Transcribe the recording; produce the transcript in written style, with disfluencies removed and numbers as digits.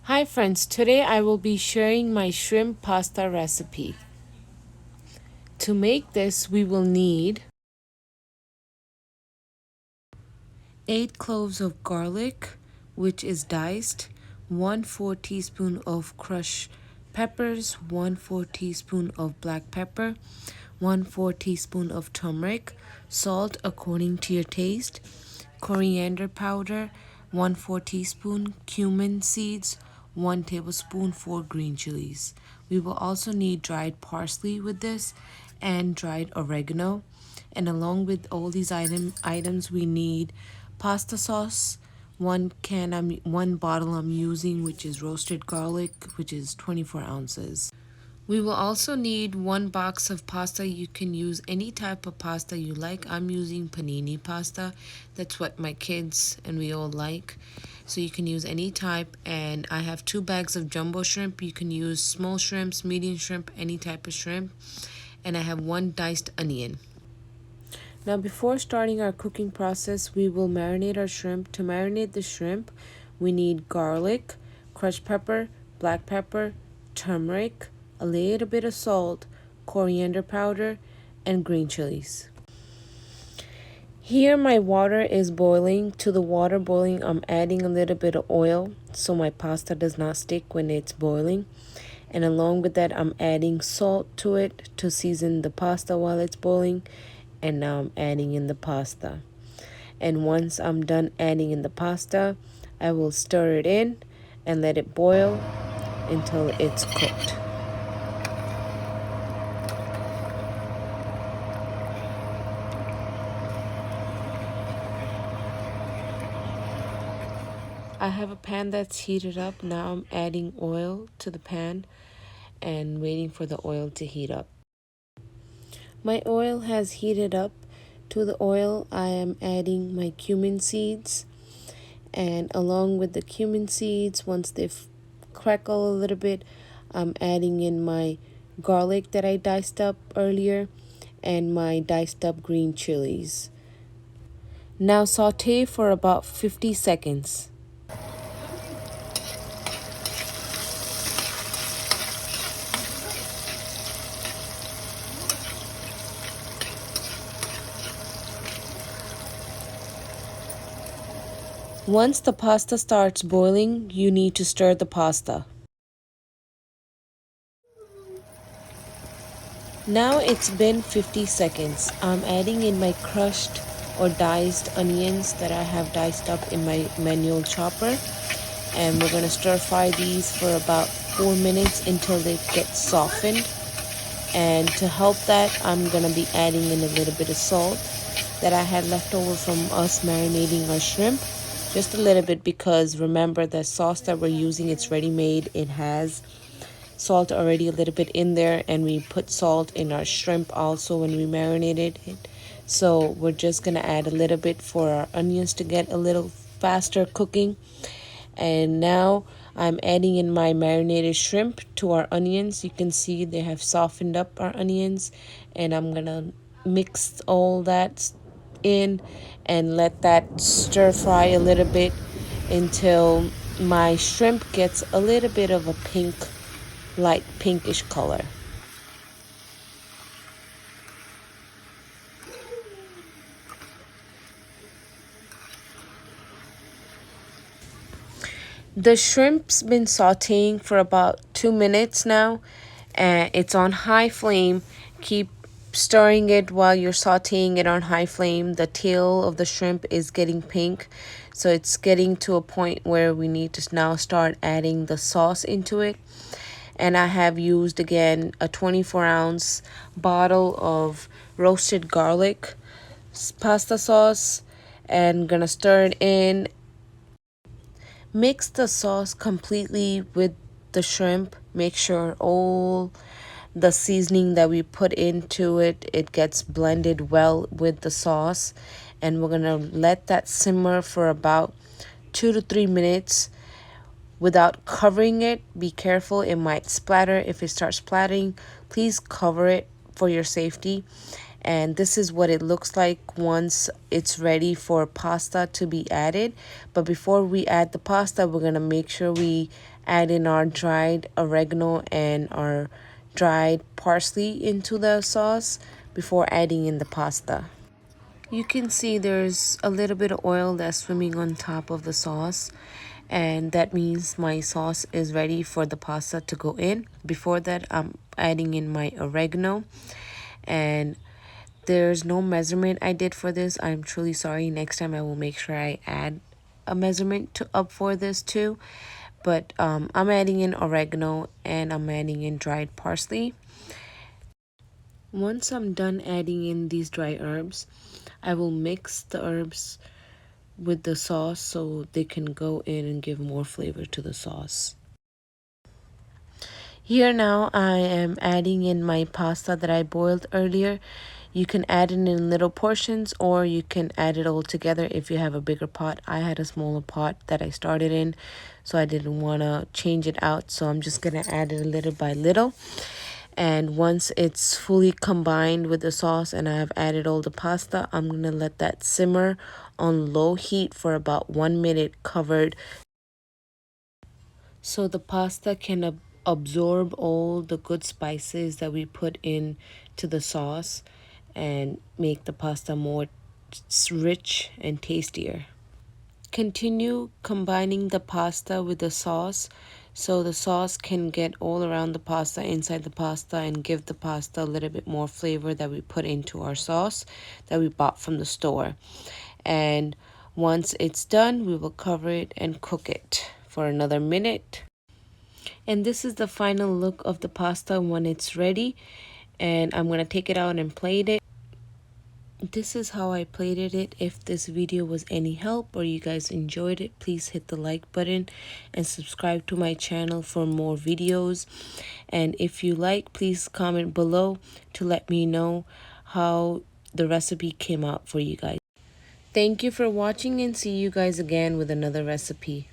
Hi friends, today I will be sharing my shrimp pasta recipe. To make this, we will need 8 cloves of garlic, which is diced, 1/4 teaspoon of crushed peppers, 1/4 teaspoon of black pepper, 1/4 teaspoon of turmeric, salt according to your taste, coriander powder, 1/4 teaspoon, cumin seeds, 1 tablespoon for green chilies. We will also need dried parsley with this and dried oregano. And along with all these items, we need pasta sauce, one bottle I'm using, which is roasted garlic, which is 24 ounces. We will also need 1 box of pasta. You can use any type of pasta you like. I'm using panini pasta. That's what my kids and we all like. So you can use any type. And I have 2 bags of jumbo shrimp. You can use small shrimps, medium shrimp, any type of shrimp. And I have 1 diced onion. Now before starting our cooking process, we will marinate our shrimp. To marinate the shrimp, we need garlic, crushed pepper, black pepper, turmeric, a little bit of salt, coriander powder, and green chilies. Here my water is boiling. To the water boiling, I'm adding a little bit of oil so my pasta does not stick when it's boiling. And along with that, I'm adding salt to it to season the pasta while it's boiling. And now I'm adding in the pasta. And once I'm done adding in the pasta, I will stir it in and let it boil until it's cooked. I have a pan that's heated up. Now I'm adding oil to the pan and waiting for the oil to heat up. My oil has heated up. To the oil, I am adding my cumin seeds. And along with the cumin seeds, once they've crackle a little bit, I'm adding in my garlic that I diced up earlier and my diced up green chilies. Now saute for about 50 seconds. Once the pasta starts boiling, you need to stir the pasta. Now it's been 50 seconds. I'm adding in my crushed or diced onions that I have diced up in my manual chopper. And we're going to stir fry these for about 4 minutes until they get softened. And to help that, I'm going to be adding in a little bit of salt that I had left over from us marinating our shrimp. Just a little bit, because remember the sauce that we're using, it's ready made. It has salt already a little bit in there, and we put salt in our shrimp also when we marinated it. So we're just going to add a little bit for our onions to get a little faster cooking. And now I'm adding in my marinated shrimp to our onions. You can see they have softened up our onions, and I'm gonna mix all that in and let that stir fry a little bit until my shrimp gets a little bit of a pink, light pinkish color. The shrimp's been sauteing for about 2 minutes now, and it's on high flame. Keep stirring it while you're sauteing it on high flame. The tail of the shrimp is getting pink, so it's getting to a point where we need to now start adding the sauce into it. And I have used again a 24-ounce bottle of roasted garlic pasta sauce, and gonna stir it in. Mix the sauce completely with the shrimp. Make sure all the seasoning that we put into it gets blended well with the sauce. And we're gonna let that simmer for about 2 to 3 minutes without covering it. Be careful, it might splatter. If it starts splattering, please cover it for your safety. And this is what it looks like once it's ready for pasta to be added. But before we add the pasta, we're gonna make sure we add in our dried oregano and our dried parsley into the sauce before adding in the pasta. You can see there's a little bit of oil that's swimming on top of the sauce, and that means my sauce is ready for the pasta to go in. Before that, I'm adding in my oregano, and there's no measurement I did for this. I'm truly sorry. Next time I will make sure I add a measurement up for this too. But I'm adding in oregano and I'm adding in dried parsley. Once I'm done adding in these dry herbs, I will mix the herbs with the sauce so they can go in and give more flavor to the sauce. Here now I am adding in my pasta that I boiled earlier. You can add it in little portions or you can add it all together if you have a bigger pot. I had a smaller pot that I started in, so I didn't want to change it out. So I'm just going to add it little by little. And once it's fully combined with the sauce and I have added all the pasta, I'm going to let that simmer on low heat for about 1 minute covered, so the pasta can absorb all the good spices that we put in to the sauce and make the pasta more rich and tastier. Continue combining the pasta with the sauce so the sauce can get all around the pasta, inside the pasta, and give the pasta a little bit more flavor that we put into our sauce that we bought from the store. And once it's done, we will cover it and cook it for another minute. And this is the final look of the pasta when it's ready. And I'm going to take it out and plate it. This is how I plated it. If this video was any help or you guys enjoyed it, please hit the like button and subscribe to my channel for more videos. And if you like, please comment below to let me know how the recipe came out for you guys. Thank you for watching and see you guys again with another recipe.